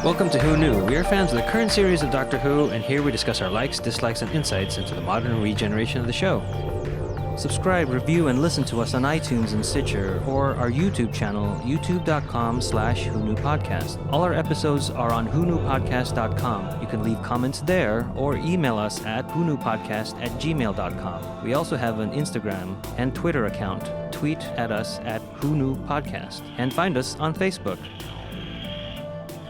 Welcome to Who Knew. We are fans of the current series of Doctor Who, and here we discuss our likes, dislikes, and insights into the modern regeneration of the show. Subscribe, review, and listen to us on iTunes and Stitcher, or our YouTube channel, youtube.com/WhoKnewPodcast. All our episodes are on WhoKnewPodcast.com. You can leave comments there, or email us at WhoKnewPodcast@gmail.com. We also have an Instagram and Twitter account. Tweet at us at WhoKnewPodcast, and find us on Facebook.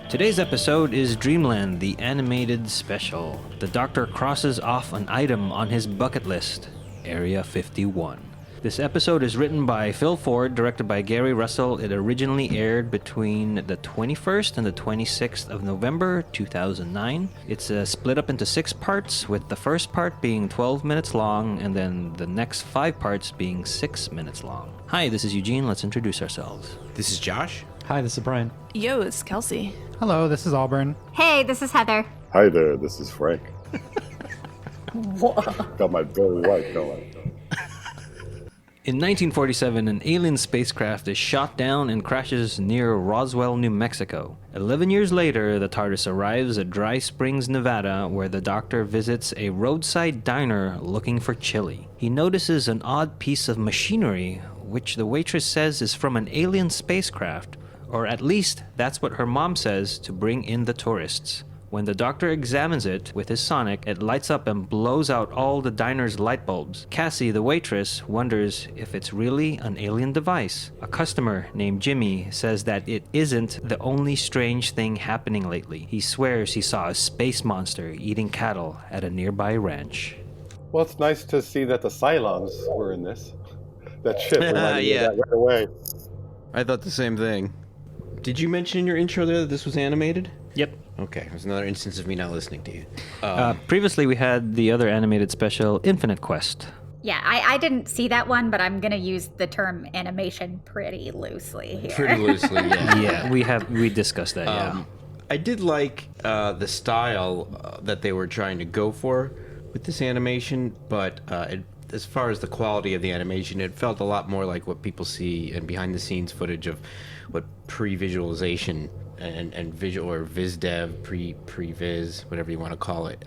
Today's episode is Dreamland, the animated special. The Doctor crosses off an item on his bucket list, Area 51. This episode is written by Phil Ford, directed by Gary Russell. It originally aired between the 21st and the 26th of November 2009. It's split up into 6 parts, with the first part being 12 minutes long and then the next 5 parts being 6 minutes long. Hi, this is Eugene. Let's introduce ourselves. This is Josh. Hi, this is Brian. Yo, it's Kelsey. Hello, this is Auburn. Hey, this is Heather. Hi there, this is Frank. Got my very white going. In 1947, an alien spacecraft is shot down and crashes near Roswell, New Mexico. 11 years later, the Tardis arrives at Dry Springs, Nevada, where the Doctor visits a roadside diner looking for chili. He notices an odd piece of machinery, which the waitress says is from an alien spacecraft, or at least that's what her mom says to bring in the tourists. When the Doctor examines it with his sonic, it lights up and blows out all the diner's light bulbs. Cassie, the waitress, wonders if it's really an alien device. A customer named Jimmy says that it isn't the only strange thing happening lately. He swears he saw a space monster eating cattle at a nearby ranch. Well, it's nice to see that the Cylons were in this. That ship reminded me of that right away. I thought the same thing. Did you mention in your intro there that this was animated? Yep. Okay, there's another instance of me not listening to you. Previously, we had the other animated special, Infinite Quest. Yeah, I didn't see that one, but I'm going to use the term animation pretty loosely here. Pretty loosely, yeah. Yeah, we discussed that, yeah. I did like the style that they were trying to go for with this animation, but as far as the quality of the animation, it felt a lot more like what people see in behind-the-scenes footage of what pre-visualization and visual or viz dev, pre-viz, whatever you want to call it.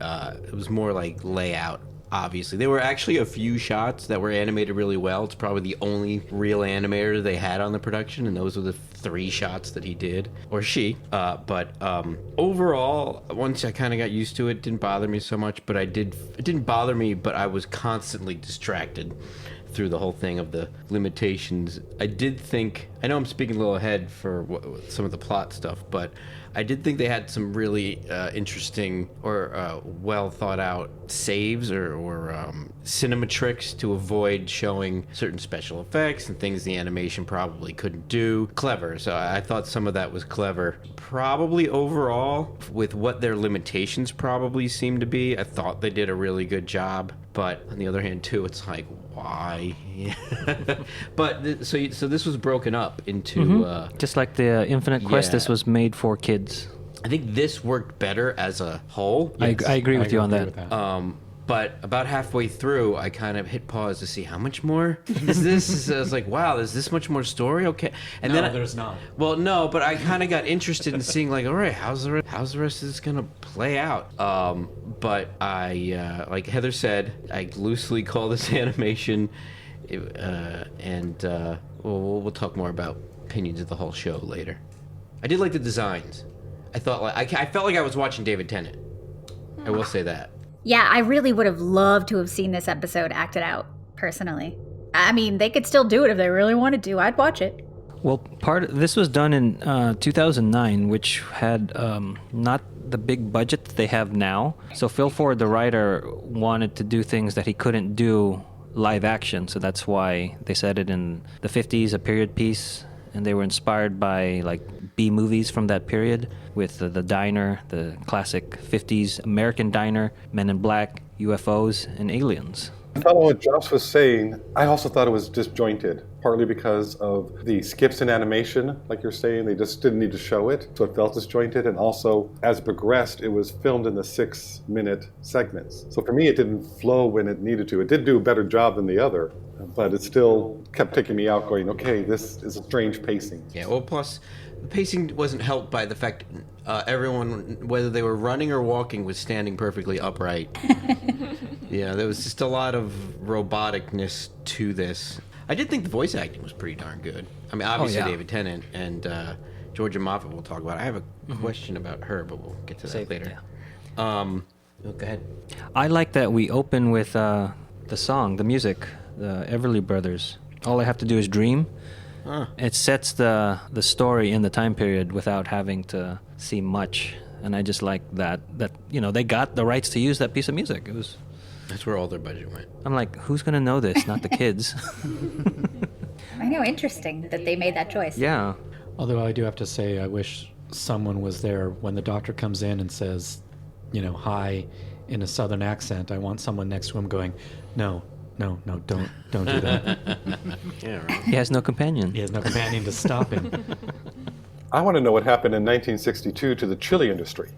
It was more like layout, obviously. There were actually a few shots that were animated really well. It's probably the only real animator they had on the production, and those were the 3 shots that he did, or she. But overall, once I kind of got used to it, it didn't bother me so much, but it didn't bother me, but I was constantly distracted through the whole thing of the limitations. I did think, I know I'm speaking a little ahead for some of the plot stuff, but I did think they had some really interesting or well thought out saves or cinema tricks to avoid showing certain special effects and things the animation probably couldn't do. Clever. So I thought some of that was clever. Probably overall, with what their limitations probably seem to be, I thought they did a really good job. But on the other hand, too, it's like, why? But so this was broken up into just like the Infinite Quest, this was made for kids. I think this worked better as a whole. Yes. I agree with you on that. But about halfway through, I kind of hit pause to see how much more is this. I was like, wow, is this much more story? Okay, and no, then there's not. Well, no, but I kind of got interested in seeing like, all right, how's the rest of this gonna play out? But I, like Heather said, I loosely call this animation, and we'll talk more about opinions of the whole show later. I did like the designs. I thought I felt like I was watching David Tennant. I will say that. Yeah, I really would have loved to have seen this episode acted out, personally. I mean, they could still do it if they really wanted to. I'd watch it. Well, this was done in 2009, which had not the big budget that they have now. So Phil Ford, the writer, wanted to do things that he couldn't do live action. So that's why they set it in the 50s, a period piece. And they were inspired by like B movies from that period with the diner, the classic 50s American diner, Men in Black, UFOs, and aliens. Following what Josh was saying, I also thought it was disjointed, partly because of the skips in animation, like you're saying, they just didn't need to show it, so it felt disjointed, and also, as it progressed, it was filmed in the 6-minute segments. So for me, it didn't flow when it needed to. It did do a better job than the other, but it still kept taking me out going, okay, this is a strange pacing. Yeah, well, plus The pacing wasn't helped by the fact everyone, whether they were running or walking, was standing perfectly upright. Yeah, there was just a lot of roboticness to this. I did think the voice acting was pretty darn good. I mean, obviously David Tennant and Georgia Moffat we'll talk about. I have a question about her, but we'll get to that later. Yeah. Go ahead. I like that we open with the song, the music, the Everly Brothers. All I have to do is dream. It sets the story in the time period without having to see much, and I just like that they got the rights to use that piece of music. That's where all their budget went. I'm like, who's gonna know this? Not the kids. I know, interesting that they made that choice. Yeah. Although I do have to say, I wish someone was there when the doctor comes in and says, hi, in a southern accent. I want someone next to him going, no, don't do that. Yeah, right. He has no companion. He has no companion to stop him. I want to know what happened in 1962 to the chili industry.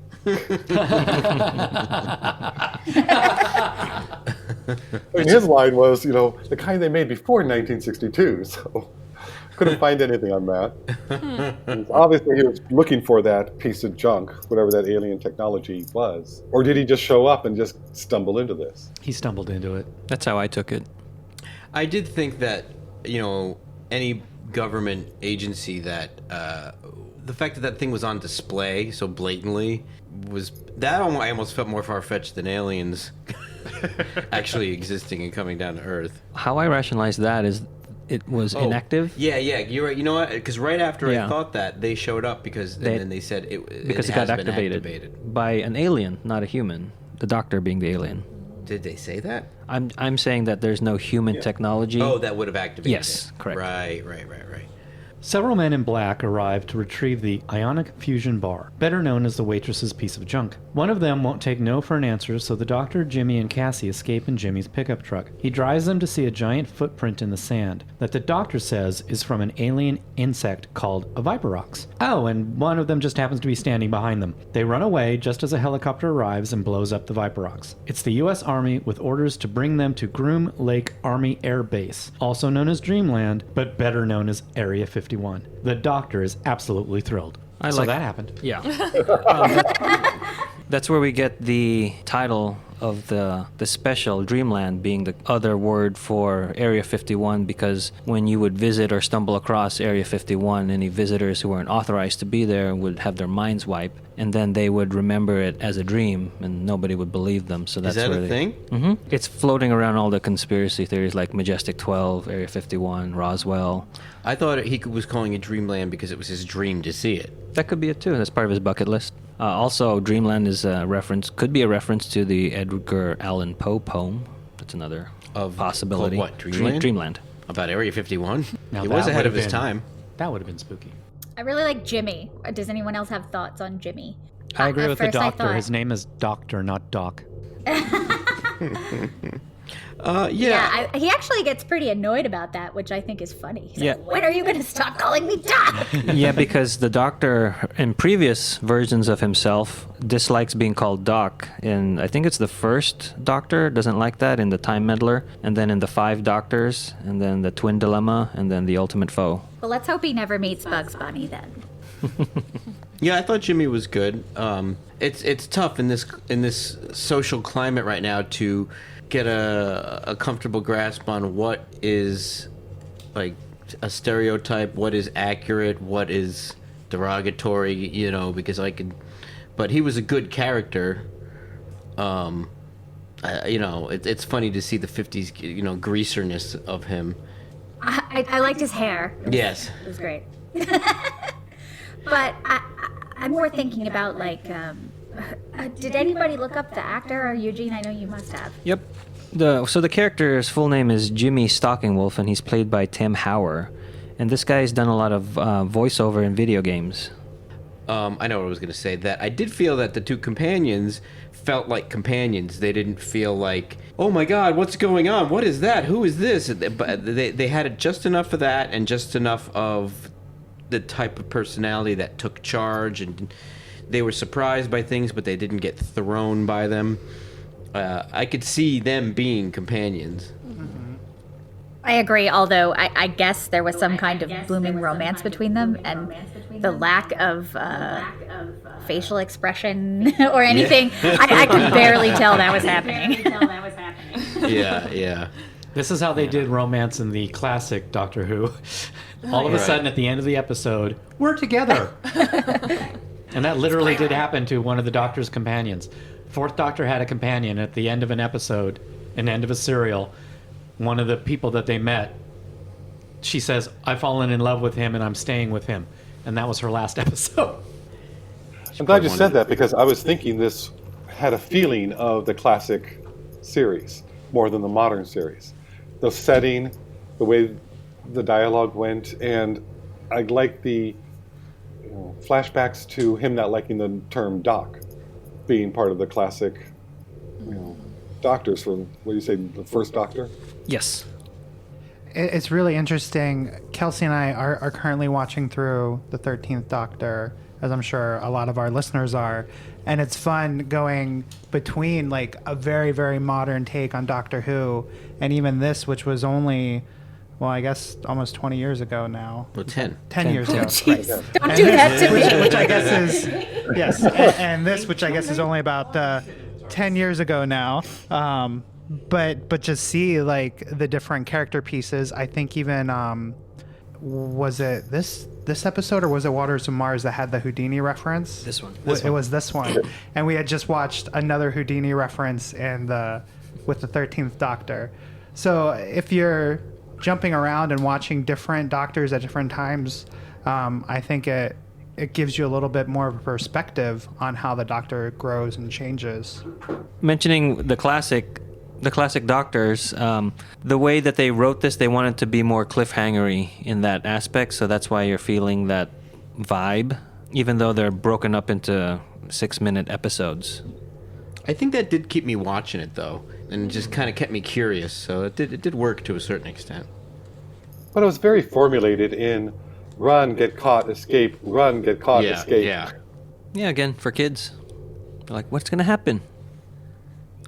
His line was, the kind they made before 1962, so couldn't find anything on that. Obviously, he was looking for that piece of junk, whatever that alien technology was. Or did he just show up and just stumble into this? He stumbled into it. That's how I took it. I did think that, any government agency that, the fact that thing was on display so blatantly I almost felt more far-fetched than aliens actually existing and coming down to Earth. How I rationalized that is it was inactive. Yeah, you're right. You know what? Because right after I thought that, they showed up and then they said it got has been activated by an alien, not a human. The doctor being the alien. Did they say that? I'm saying that there's no human technology. Oh, that would have activated Yes, it. correct. Right. Several men in black arrive to retrieve the ionic fusion bar, better known as the waitress's piece of junk. One of them won't take no for an answer, so the doctor, Jimmy, and Cassie escape in Jimmy's pickup truck. He drives them to see a giant footprint in the sand that the doctor says is from an alien insect called a viperox. Oh, and one of them just happens to be standing behind them. They run away just as a helicopter arrives and blows up the viperox. It's the U.S. Army with orders to bring them to Groom Lake Army Air Base, also known as Dreamland, but better known as Area 51. The doctor is absolutely thrilled. So that happened. Yeah. That's where we get the title of the special, Dreamland, being the other word for Area 51, because when you would visit or stumble across Area 51, any visitors who weren't authorized to be there would have their minds wiped, and then they would remember it as a dream, and nobody would believe them. So that's Is that where a thing? Mm-hmm. It's floating around all the conspiracy theories like Majestic 12, Area 51, Roswell. I thought he was calling it Dreamland because it was his dream to see it. That could be it too. That's part of his bucket list. Also, Dreamland is could be a reference to the Edgar Allan Poe poem. That's another possibility. Called what? Dreamland? Dreamland. About Area 51? Now He that was ahead would of have his been- time. That would have been spooky. I really like Jimmy. Does anyone else have thoughts on Jimmy? I agree At with the first I doctor. thought- His name is Doctor, not Doc. Yeah. He actually gets pretty annoyed about that, which I think is funny. He's Yeah. like, when are you going to stop calling me Doc? Yeah, because the Doctor, in previous versions of himself, dislikes being called Doc. And I think it's the first Doctor doesn't like that in the Time Meddler, and then in the 5 Doctors, and then the Twin Dilemma, and then the Ultimate Foe. Well, let's hope he never meets Bugs Bunny then. Yeah, I thought Jimmy was good. It's tough in this social climate right now to get a comfortable grasp on what is like a stereotype, what is accurate, what is derogatory, because but he was a good character. It's funny to see the 50s, greaserness of him. I liked his hair. Yes. It was great. But I'm more thinking about, did anybody look up the actor? Or Eugene, I know you must have. Yep. So the character's full name is Jimmy Stockingwolf, and he's played by Tim Hauer. And this guy's done a lot of voiceover in video games. I know what I was going to say. That I did feel that the two companions felt like companions. They didn't feel like, oh my God, what's going on? What is that? Who is this? But they had just enough of that and just enough of the type of personality that took charge, and they were surprised by things, but they didn't get thrown by them. I could see them being companions. I agree, although I guess there was some kind of blooming romance between them, and the lack of facial expression or anything. I could barely tell that was happening. Yeah. This is how they did romance in the classic Doctor Who. All of a sudden, at the end of the episode, we're together. And that literally did happen to one of the Doctor's companions. Fourth Doctor had a companion at the end of an episode, an end of a serial. One of the people that they met, she says, I've fallen in love with him and I'm staying with him. And that was her last episode. I'm glad you said that because I was thinking this had a feeling of the classic series more than the modern series. The setting, the way the dialogue went, and I like the flashbacks to him not liking the term doc being part of the classic doctors from, what do you say, the first Doctor? Yes. It's really interesting. Kelsey and I are currently watching through the 13th Doctor, as I'm sure a lot of our listeners are. And it's fun going between like a very, very modern take on Doctor Who and even this, which was only, well, I guess almost 20 years ago now. Well, 10. 10 years ago. Jeez, don't do that to me. Which I guess is, yes. And this, which I guess is only about 10 years ago now. But just see like the different character pieces. I think even was it this episode or was it Waters of Mars that had the Houdini reference? This one. It was this one, and we had just watched another Houdini reference with the 13th Doctor. So if you're jumping around and watching different Doctors at different times, I think it gives you a little bit more of a perspective on how the Doctor grows and changes. Mentioning the classic Doctors, the way that they wrote this, they wanted to be more cliffhangery in that aspect, so that's why you're feeling that vibe, even though they're broken up into 6-minute episodes. I think that did keep me watching it, though, and just kind of kept me curious, so it did work to a certain extent. But it was very formulated in run, get caught, escape, run, get caught, escape. Yeah, again, for kids. They're like, what's going to happen?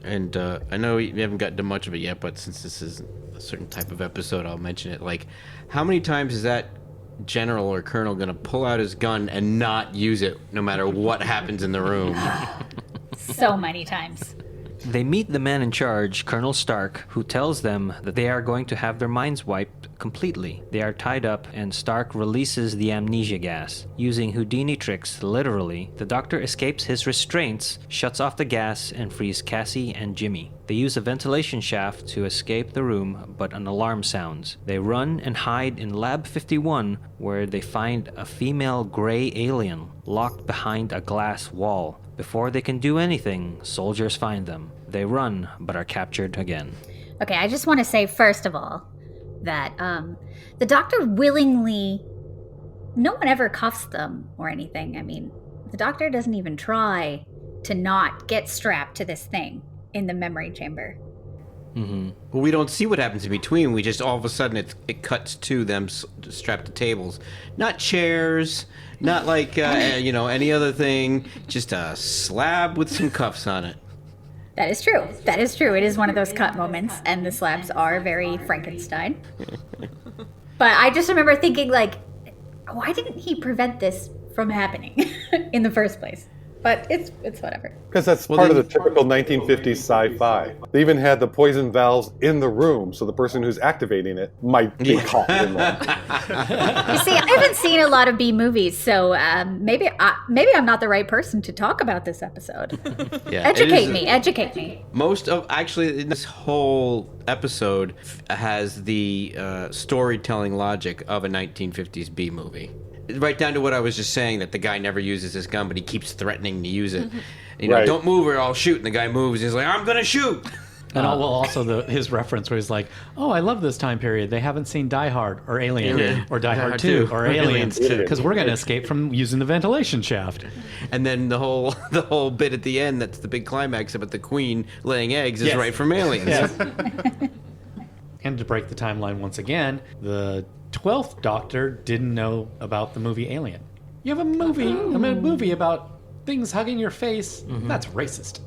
And I know you haven't gotten to much of it yet, but since this is a certain type of episode, I'll mention it. Like, how many times is that general or colonel going to pull out his gun and not use it no matter what happens in the room? So many times. They meet the man in charge, Colonel Stark, who tells them that they are going to have their minds wiped completely. They are tied up, and Stark releases the amnesia gas. Using Houdini tricks, literally, the Doctor escapes his restraints, shuts off the gas, and frees Cassie and Jimmy. They use a ventilation shaft to escape the room, but an alarm sounds. They run and hide in Lab 51, where they find a female gray alien locked behind a glass wall. Before they can do anything, soldiers find them. They run, but are captured again. Okay, I just want to say, first of all, that the Doctor willingly, no one ever cuffs them or anything. I mean, the Doctor doesn't even try to not get strapped to this thing in the memory chamber. Mm-hmm. Well, we don't see what happens in between. We just, all of a sudden, it cuts to them strapped to tables. Not chairs, not like, any other thing. Just a slab with some cuffs on it. That is true. That is true. It is one of those cut moments, and the slabs are very Frankenstein. But I just remember thinking, like, why didn't he prevent this from happening in the first place? But it's whatever. Because that's part of the typical 1950s sci-fi. They even had the poison valves in the room, so the person who's activating it might be caught in them. You see, I haven't seen a lot of B movies, so maybe I'm not the right person to talk about this episode. Yeah, Educate me. Most of, actually, this whole episode has the storytelling logic of a 1950s B movie. Right down to what I was just saying, that the guy never uses his gun, but he keeps threatening to use it. Right. Don't move or I'll shoot. And the guy moves. And he's like, I'm going to shoot. And also his reference where he's like, oh, I love this time period. They haven't seen Die Hard or Alien or Die Hard 2 or Aliens because we're going to escape from using the ventilation shaft. And then the whole bit at the end, that's the big climax about the queen laying eggs, is right from Aliens. Yes. And to break the timeline once again, the 12th Doctor didn't know about the movie Alien. You have a movie about things hugging your face. Mm-hmm. That's racist.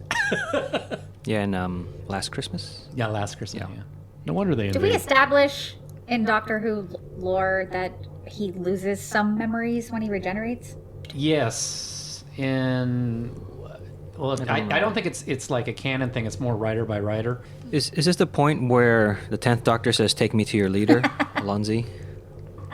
Yeah, and Last Christmas? Yeah, Last Christmas. Yeah. No wonder they Did we establish in Doctor Who lore that he loses some memories when he regenerates? Yes, in well, I don't think it's like a canon thing. It's more writer by writer. Is this the point where the 10th Doctor says, "Take me to your leader," Lunzi?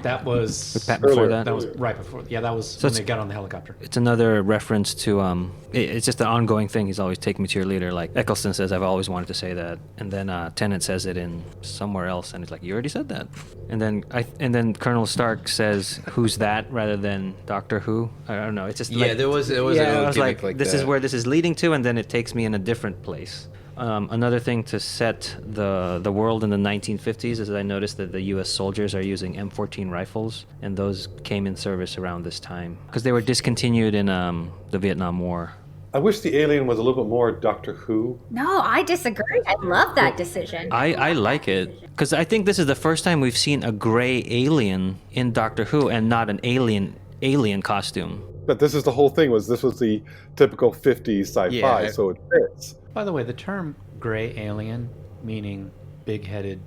That was Before Earlier. that? that was right before. Yeah, that was when they got on the helicopter. It's another reference to it's just an ongoing thing. He's always taking me to your leader. Like Eccleston says, I've always wanted to say that, and then Tennant says it in somewhere else, and he's like, you already said that. And then Colonel Stark says, who's that, rather than Doctor Who. I don't know. It's just Yeah, like, there was a I little was gimmick like this that. is where this is leading to, and then it takes me in a different place. Another thing to set the world in the 1950s is that I noticed that the U.S. soldiers are using M14 rifles, and those came in service around this time because they were discontinued in the Vietnam War. I wish the alien was a little bit more Doctor Who. No, I disagree. I love that decision. I like it because I think this is the first time we've seen a gray alien in Doctor Who and not an alien costume. But this is the whole thing. This was the typical 50s sci-fi, Yeah. so it fits. By the way, the term "gray alien," meaning big-headed,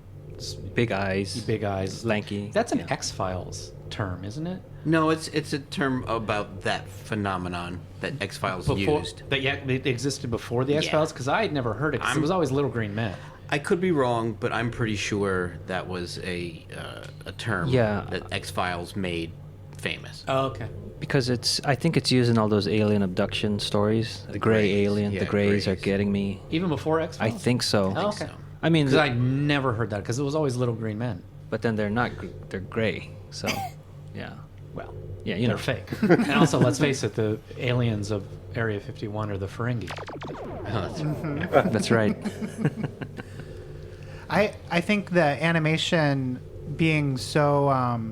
Big eyes, big eyes, lanky. that's an yeah. X-Files term, isn't it? No, it's a term about that phenomenon that X-Files used. That it existed before the X-Files, because I had never heard it. 'Cause it was always little green men. I could be wrong, but I'm pretty sure that was a term Yeah. that X-Files made famous. Oh, okay. Because I think it's used in all those alien abduction stories. The gray Greys. alien, Yeah, the Greys are Greys. getting me. Even before I X-Files. think so. Oh, okay. so. I mean, Because I never heard that, because it was always little green men. but then they're not. They're gray. So, yeah, Well, yeah, you they're know. fake. And also, let's face it, the aliens of Area 51 are the Ferengi. That's right. I think the animation being so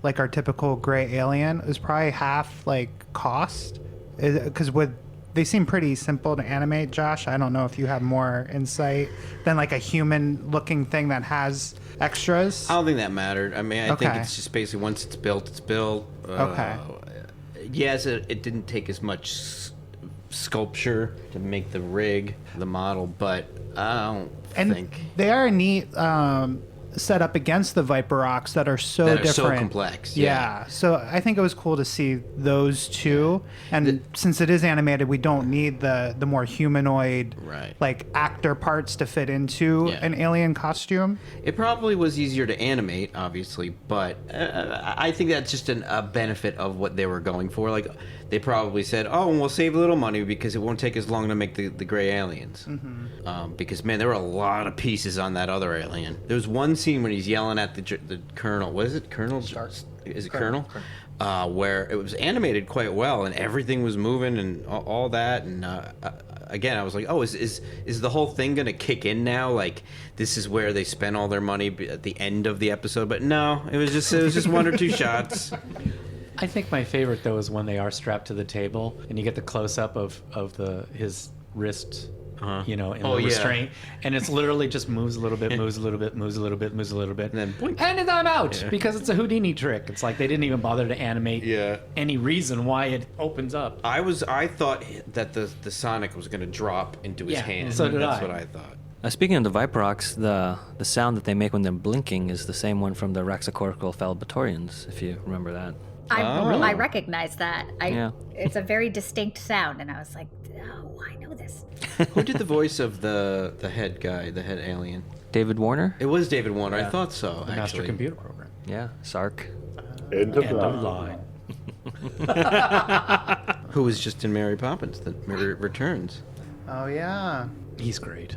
like our typical gray alien is probably half like cost, because they seem pretty simple to animate. Josh, I don't know if you have more insight than like a human looking thing that has extras. I don't think that mattered. I mean, I think Okay. it's just basically once it's built, it's built. Okay. Yes, it didn't take as much sculpture to make the rig, the model, but I don't And think they are neat set up against the Viper Rocks that are so that are so different. complex. Yeah. So I think it was cool to see those two. And since it is animated, we don't need the more humanoid, Right. like actor parts to fit into Yeah. an alien costume. It probably was easier to animate, obviously, but I think that's just a benefit of what they were going for. Like, they probably said, "Oh, and we'll save a little money because it won't take as long to make the gray aliens." Because man, there were a lot of pieces on that other alien. There was one scene when he's yelling at the colonel. What is it, Colonel? Is it Colonel? Where it was animated quite well and everything was moving and all that. And again, I was like, "Oh, is the whole thing gonna kick in now? Like, this is where they spent all their money at the end of the episode?" But no, it was just one or two shots. I think my favorite, though, is when they are strapped to the table and you get the close-up of his wrist, in Oh, the yeah. restraint. And it's literally just moves a little bit, moves a little bit, moves a little bit, moves a little bit. And then boink. And then I'm out, because it's a Houdini trick. It's like they didn't even bother to animate any reason why it opens up. I thought that the Sonic was gonna drop into his Yeah, hand. so did That's I. what I thought. Speaking of the Viperox, the sound that they make when they're blinking is the same one from the Raxacorical Falbatorians, if you remember that. I recognize that. Yeah. It's a very distinct sound, and I was like, oh, I know this. Who did the voice of the head guy, the head alien? David Warner? It was David Warner. I thought so. The Master actually. Computer Program. Yeah, Sark. End of End of line. line. Who was just in Mary Poppins, The Returns. Oh yeah. He's great.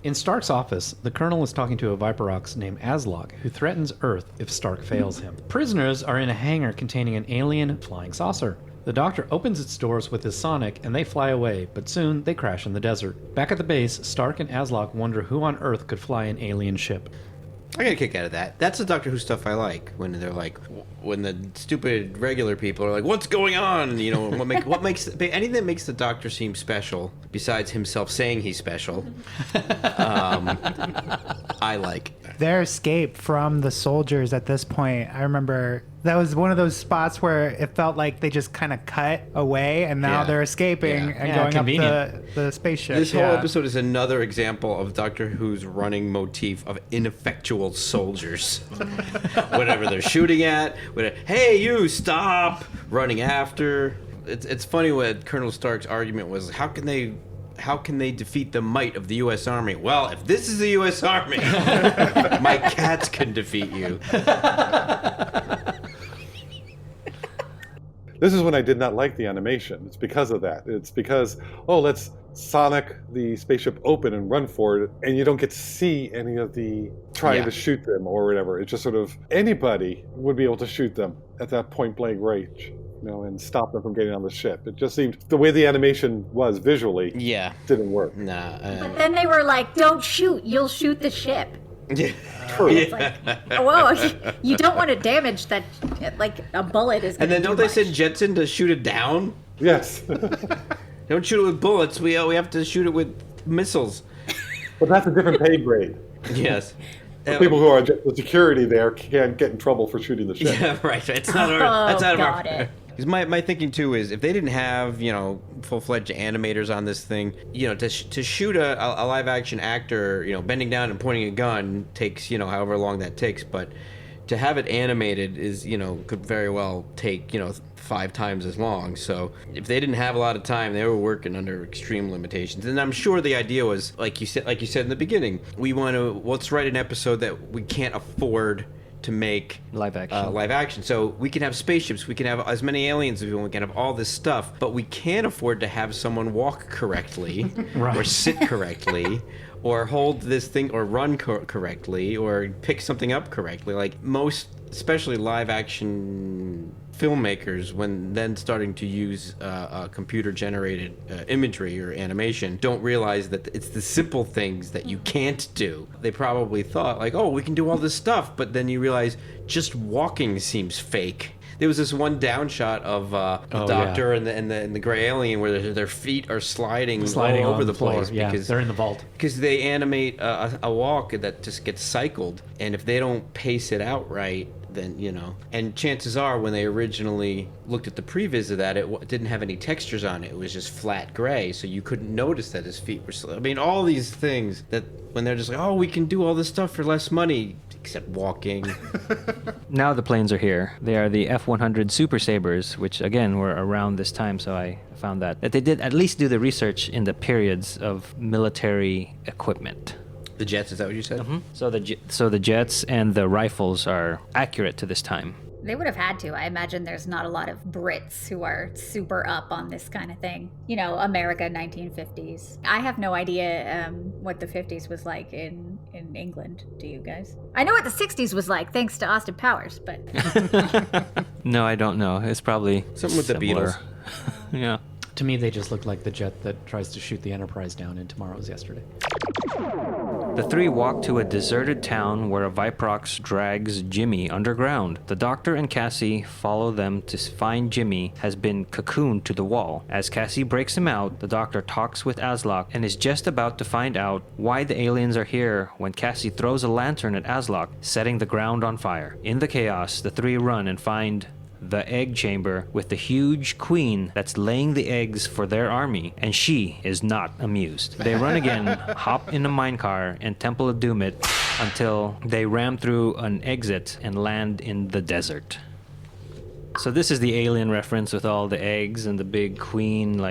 In Stark's office, the Colonel is talking to a Viperox named Aslog, who threatens Earth if Stark fails him. Prisoners are in a hangar containing an alien flying saucer. The Doctor opens its doors with his sonic, and they fly away, but soon they crash in the desert. Back at the base, Stark and Aslog wonder who on Earth could fly an alien ship. I get a kick out of that. That's the Doctor Who stuff I like. When they're like, when the stupid regular people are like, "What's going on?" You know, what makes anything that makes the Doctor seem special, besides himself saying he's special. I like. their escape from the soldiers at this point, I remember that was one of those spots where it felt like they just kind of cut away and now Yeah. they're escaping Yeah. and Yeah, going convenient. up the spaceship. This whole Yeah. episode is another example of Doctor Who's running motif of ineffectual soldiers. Whatever they're shooting at, hey, you, stop! Running after. It's funny what Colonel Stark's argument was, how can they defeat the might of the U.S. Army? Well, if this is the U.S. Army, my cats can defeat you. This is when I did not like the animation. It's because of that. It's because, let's sonic the spaceship open and run for it, and you don't get to see any of the trying Yeah. to shoot them or whatever. It's just sort of anybody would be able to shoot them at that point blank range, and stop them from getting on the ship. It just seemed the way the animation was visually Yeah. didn't work. Nah. But then they were like, "Don't shoot! You'll shoot the ship." True. It's like, whoa, you don't want to damage that. Like a bullet is. And then gonna don't do they much. send Jetson to shoot it down? Yes. Don't shoot it with bullets. We have to shoot it with missiles. But that's a different pay grade. Yes. People who are just the security there can't get in trouble for shooting the ship. Yeah, right. It's not our. Oh, That's out of got our. it. Because my thinking too is if they didn't have full-fledged animators on this thing, to shoot a live action actor bending down and pointing a gun takes however long that takes, but to have it animated is could very well take 5 times as long. So if they didn't have a lot of time, they were working under extreme limitations. And I'm sure the idea was like you said in the beginning, let's write an episode that we can't afford to make Live action. So we can have spaceships, we can have as many aliens as we want, we can have all this stuff, but we can't afford to have someone walk correctly Right. or sit correctly or hold this thing or run correctly or pick something up correctly. Like most, especially live action filmmakers, when then starting to use computer generated imagery or animation, don't realize that it's the simple things that you can't do. They probably thought like, we can do all this stuff, but then you realize just walking seems fake. There was this one down shot of the Doctor and the gray alien where their feet are sliding all over on the floor. place Yeah, because they're in the vault. because they animate a walk that just gets cycled, and if they don't pace it out right, then and chances are when they originally looked at the previs of that, it didn't have any textures on it. It was just flat gray, so you couldn't notice that his feet were I mean, all these things that when they're just like, we can do all this stuff for less money except walking. Now the planes are here. They are the F-100 Super Sabres, which again were around this time, so I found that they did at least do the research in the periods of military equipment. The jets, is that what you said? So the jets and the rifles are accurate to this time. They would have had to. I imagine there's not a lot of Brits who are super up on this kind of thing. America 1950s. I have no idea what the 50s was like in England. Do you guys? I know what the 60s was like, thanks to Austin Powers, but... No, I don't know. It's probably Something with the similar. Beatles. Yeah. To me, they just look like the jet that tries to shoot the Enterprise down in Tomorrow's Yesterday. The three walk to a deserted town where a Viprox drags Jimmy underground. The Doctor and Cassie follow them to find Jimmy has been cocooned to the wall. As Cassie breaks him out, the Doctor talks with Aslak and is just about to find out why the aliens are here when Cassie throws a lantern at Aslak, setting the ground on fire. In the chaos, the three run and find the egg chamber with the huge queen that's laying the eggs for their army, and she is not amused. They run again, hop in a minecar, and Temple of Doom it until they ram through an exit and land in the desert. So this is the alien reference with all the eggs and the big queen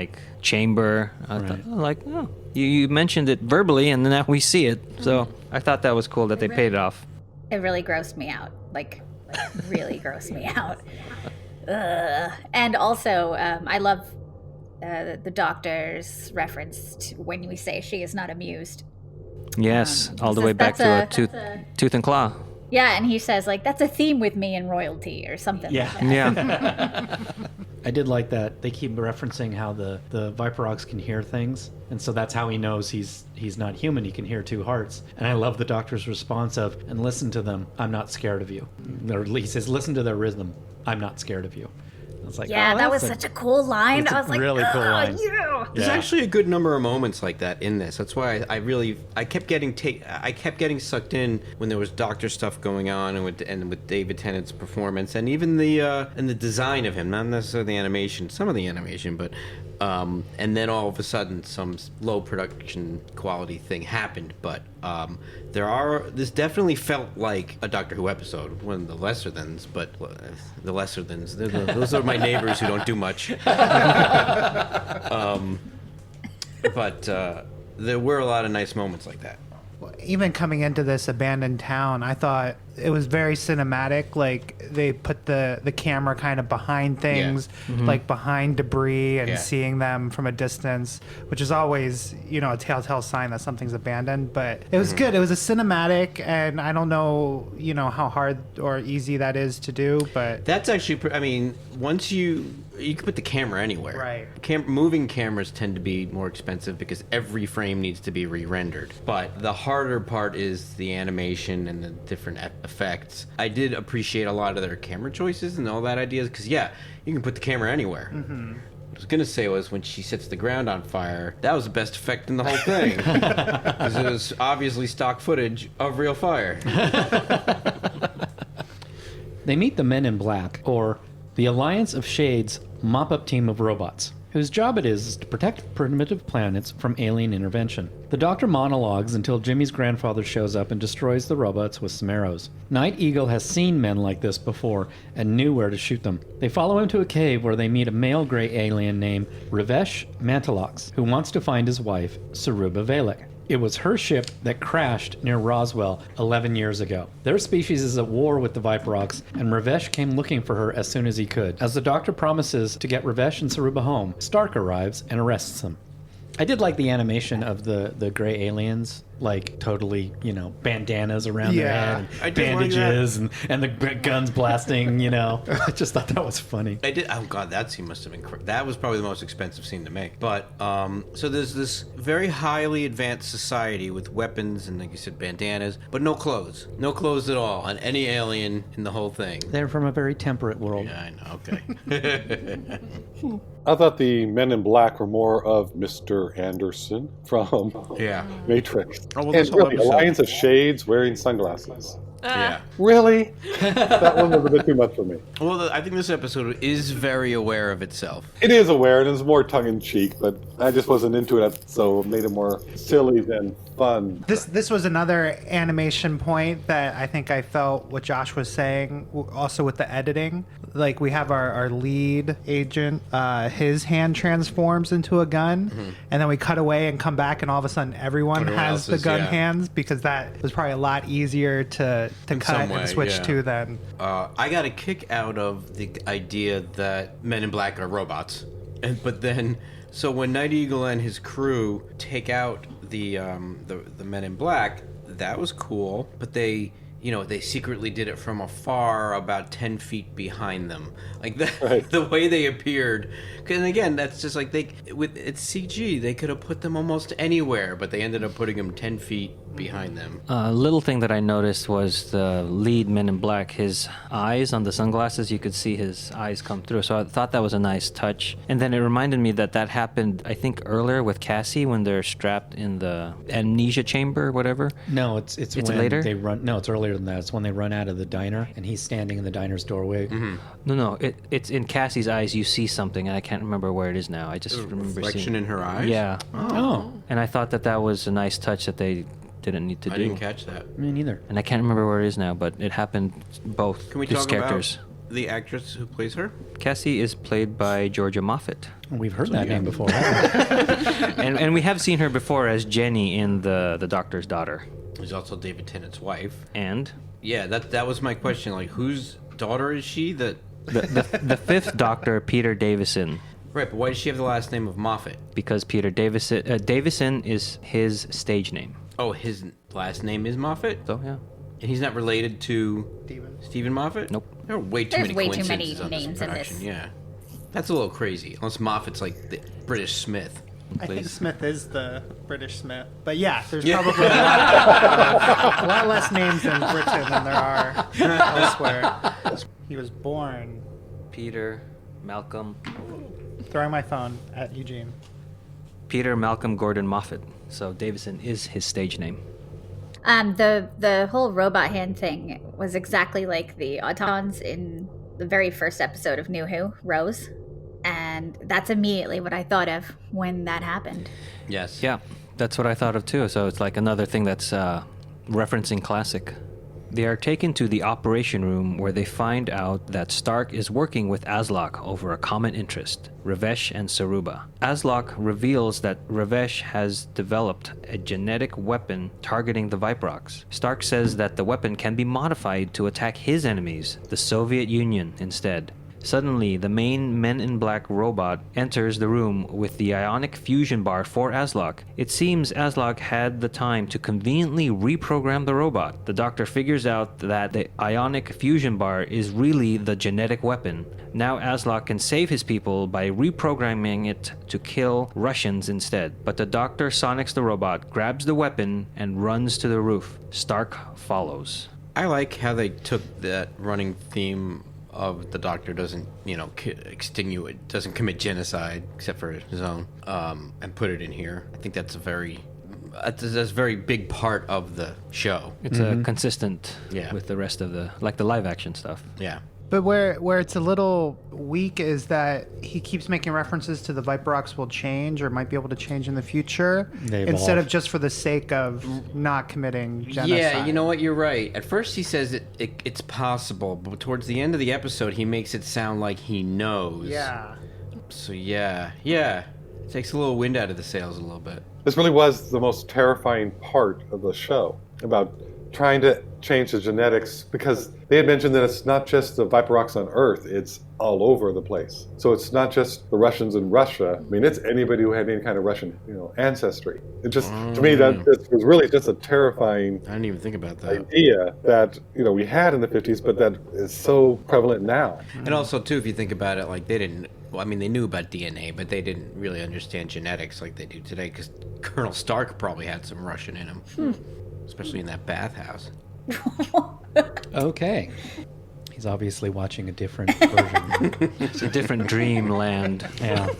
chamber. You mentioned it verbally, and now we see it. So I thought that was cool that they paid it off. It really grossed me out. Really grossed me out. Ugh. And also, I love the Doctor's reference to when we say she is not amused. Yes, all the says way back that's to tooth and claw. Yeah, and he says, that's a theme with me in royalty or something like that. Yeah. I did like that. They keep referencing how the Viperox can hear things, and so that's how he knows he's not human. He can hear two hearts. And I love the Doctor's response of, and listen to them, I'm not scared of you. Or he says, listen to their rhythm, I'm not scared of you. I was like, Yeah, oh, that was that's such a cool line. it's I a was like, really cool line. yeah. There's actually a good number of moments like that in this. That's why I kept getting sucked in when there was Doctor stuff going on and with David Tennant's performance and even the design of him, not necessarily the animation, some of the animation, but and then all of a sudden some low production quality thing happened. But this definitely felt like a Doctor Who episode, one of the lesser thans, but the lesser thans, those are my neighbors who don't do much. But there were a lot of nice moments like that. Even coming into this abandoned town, I thought it was very cinematic. Like they put the camera kind of behind things, like behind debris and seeing them from a distance, which is always, a telltale sign that something's abandoned. But it was good. It was a cinematic, and I don't know, how hard or easy that is to do, but That's actually, once you can put the camera anywhere. Right. Moving cameras tend to be more expensive because every frame needs to be re-rendered. But the harder part is the animation and the different effects. I did appreciate a lot of their camera choices and all that ideas because, you can put the camera anywhere. What I was going to say was when she sets the ground on fire, that was the best effect in the whole thing. Because it was obviously stock footage of real fire. They meet the Men in Black, or the Alliance of Shades mop-up team of robots, whose job it is to protect primitive planets from alien intervention. The Doctor monologues until Jimmy's grandfather shows up and destroys the robots with some arrows. Night Eagle has seen men like this before and knew where to shoot them. They follow him to a cave where they meet a male gray alien named Ravesh Mantalox, who wants to find his wife, Saruba Valek. It was her ship that crashed near Roswell 11 years ago. Their species is at war with the Viperox, and Ravesh came looking for her as soon as he could. As the Doctor promises to get Ravesh and Saruba home, Stark arrives and arrests them. I did like the animation of the gray aliens, like totally, bandanas around their head, I and did like bandages, and the guns blasting, I just thought that was funny. I did. Oh god, that scene must have been. That was probably the most expensive scene to make. But so there's this very highly advanced society with weapons and, like you said, bandanas, but no clothes at all on any alien in the whole thing. They're from a very temperate world. Yeah, I know. Okay. I thought the Men in Black were more of Mr. Anderson from Yeah. Matrix. Oh, well, this And whole really, episode- Alliance of Shades wearing sunglasses. Yeah. Really? That one was a bit too much for me. Well, I think this episode is very aware of itself. It is aware and it's more tongue-in-cheek, but I just wasn't into it, so it made it more silly than fun. This was another animation point that I think I felt what Josh was saying, also with the editing. Like we have our lead agent, his hand transforms into a gun, and then we cut away and come back, and all of a sudden everyone has the else's, gun yeah. hands, because that was probably a lot easier to cut some way, and switch yeah. to than. I got a kick out of the idea that Men in Black are robots, but then so when Night Eagle and his crew take out the Men in Black, that was cool, but they secretly did it from afar, about 10 feet behind them, like that. Right. The way they appeared, and again, that's just like it's CG. They could have put them almost anywhere, but they ended up putting them 10 feet behind them. A little thing that I noticed was the lead Men in Black, his eyes on the sunglasses, you could see his eyes come through. So I thought that was a nice touch. And then it reminded me that happened, I think, earlier with Cassie when they're strapped in the amnesia chamber or whatever. No, it's when later? they run. No, it's earlier than that. It's when they run out of the diner and he's standing in the diner's doorway. No, it's in Cassie's eyes. You see something, and I can't remember where it is now. I just remember Reflection seeing in her eyes. Yeah, Oh, and I thought that was a nice touch that they didn't need to I do. didn't catch that. me neither. And I can't remember where it is now, but it happened both. Can we his talk characters. about the actress who plays her? Cassie is played by Georgia Moffat, We've heard that name before. haven't we? and we have seen her before as Jenny in the Doctor's Daughter. Who's also David Tennant's wife. And Yeah, that was my question. Like, whose daughter is she? the fifth Doctor, Peter Davison, Right, but why does she have the last name of Moffat? because Peter Davison is his stage name. Oh, his last name is Moffat? So yeah. And he's not related to Stephen Moffat? Nope. There are way too There's many way too many coincidences on names this in production. this. Yeah. That's a little crazy. Unless Moffat's like the British Smith. I think Please. Smith is the British Smith, but yeah, there's Yeah. probably a lot less names in Britain than there are elsewhere. He was born. Peter Malcolm. Throwing my phone at Eugene. Peter Malcolm Gordon Moffat. So Davison is his stage name. The whole robot hand thing was exactly like the autons in the very first episode of New Who, Rose. And that's immediately what I thought of when that happened. Yes. Yeah, that's what I thought of too. So it's like another thing that's referencing classic. They are taken to the operation room where they find out that Stark is working with Aslak over a common interest, Ravesh and Saruba. Aslak reveals that Ravesh has developed a genetic weapon targeting the Viprox. Stark says that the weapon can be modified to attack his enemies, the Soviet Union, instead. Suddenly, the main Men in Black robot enters the room with the ionic fusion bar for Aslak. It seems Aslak had the time to conveniently reprogram the robot. The Doctor figures out that the ionic fusion bar is really the genetic weapon. Now Aslak can save his people by reprogramming it to kill Russians instead. But the Doctor sonics the robot, grabs the weapon, and runs to the roof. Stark follows. I like how they took that running theme of the Doctor doesn't, extinguish, doesn't commit genocide except for his own, and put it in here. I think that's a very big part of the show. It's consistent with the rest of the live action stuff. Yeah. But where it's a little weak is that he keeps making references to the Viperox will change or might be able to change in the future They instead evolve. of just for the sake of not committing genocide. Yeah, you know what? You're right. At first he says it's possible, but towards the end of the episode he makes it sound like he knows. Yeah. So yeah. It takes a little wind out of the sails a little bit. This really was the most terrifying part of the show, about trying to change the genetics, because they had mentioned that it's not just the Viperox on Earth, it's all over the place. So it's not just the Russians in Russia. I mean, it's anybody who had any kind of Russian, ancestry. It just, to me, that this was really just a terrifying I didn't even think about that. idea that, we had in the 50s, but that is so prevalent now. And also, too, if you think about it, like, they knew about DNA, but they didn't really understand genetics like they do today, because Colonel Stark probably had some Russian in him, especially in that bathhouse. Okay. He's obviously watching a different version. It's a different dreamland. Yeah.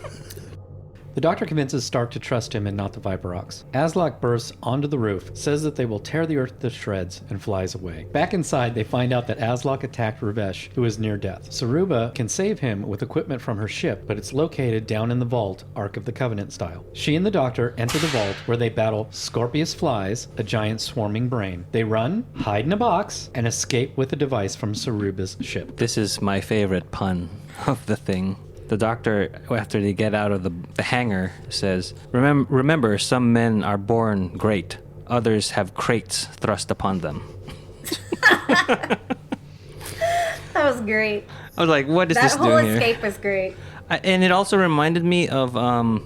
The Doctor convinces Stark to trust him and not the Viperox. Aslak bursts onto the roof, says that they will tear the Earth to shreds, and flies away. Back inside, they find out that Aslak attacked Ravesh, who is near death. Saruba can save him with equipment from her ship, but it's located down in the vault, Ark of the Covenant style. She and the Doctor enter the vault, where they battle Scorpius flies, a giant swarming brain. They run, hide in a box, and escape with a device from Saruba's ship. This is my favorite pun of the thing. The Doctor, after they get out of the hangar, says, Remember, some men are born great. Others have crates thrust upon them. That was great. I was like, what is That this whole doing here? escape was great. And it also reminded me of